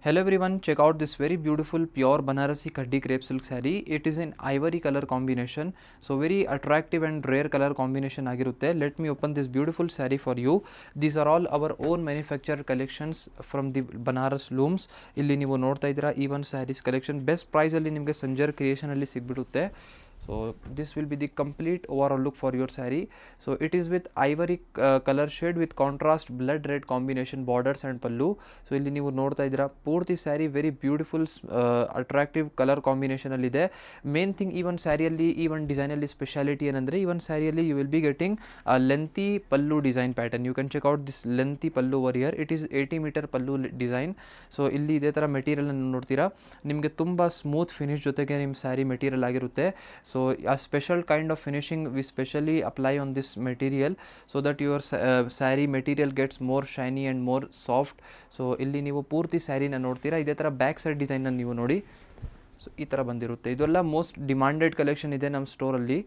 Hello everyone, check out this very beautiful pure Banarasi Khaddi crepe silk saree. It is in ivory color combination, so very attractive and rare color combination ಆಗಿರುತ್ತೆ. Let me open this beautiful saree for you. These are all our own manufactured collections from the Banaras looms. ಇಲ್ಲಿ ನೀವು ನೋಡ್ತಾ ಇದ್ದೀರಾ ಈ ಒಂದು saris collection best ಪ್ರೈಸಲ್ಲಿ ನಿಮಗೆ Sanjar ಕ್ರಿಯೇಷನಲ್ಲಿ ಸಿಗ್ಬಿಡುತ್ತೆ. So this will be the complete overall look for your saree. So it is with ivory color shade with contrast blood red combination borders and pallu. So ಇಲ್ಲಿ ನೀವು ನೋಡ್ತಾ ಇದ್ದೀರಾ ಪೂರ್ತಿ sari very beautiful attractive colour ಕಾಂಬಿನೇಷನಲ್ಲಿ ಇದೆ. Main thing ಈ ಒಂದು ಸ್ಯಾರಿಯಲ್ಲಿ ಈ ಒಂದು ಡಿಸೈನಲ್ಲಿ ಸ್ಪೆಷಾಲಿಟಿ ಏನಂದರೆ ಈ ಒಂದು ಸ್ಯಾರಿಯಲ್ಲಿ you will be getting lengthy pallu design pattern. You can check out this lengthy pallu over here. It is 80 metre pallu design. So ಇಲ್ಲಿ ಇದೇ ಥರ ಮೆಟೀರಿಯಲನ್ನು ನೋಡ್ತೀರಾ, ನಿಮಗೆ ತುಂಬ ಸ್ಮೂತ್ ಫಿನಿಶ್ ಜೊತೆಗೆ ನಿಮ್ಮ ಸ್ಯಾರಿ ಮೆಟೀರಿಯಲ್ ಆಗಿರುತ್ತೆ. So a special kind of finishing we specially apply on this material so that your saree material gets more shiny and more soft. So ಇಲ್ಲಿ ನೀವು ಪೂರ್ತಿ ಸ್ಯಾರಿನ ನೋಡ್ತೀರಾ, ಇದೇ ಥರ ಬ್ಯಾಕ್ ಸೈಡ್ ಡಿಸೈನನ್ನು ನೀವು ನೋಡಿ. ಸೊ ಈ ಥರ ಬಂದಿರುತ್ತೆ. ಇದೆಲ್ಲ ಮೋಸ್ಟ್ ಡಿಮಾಂಡೆಡ್ ಕಲೆಕ್ಷನ್ ಇದೆ ನಮ್ಮ ಸ್ಟೋರಲ್ಲಿ.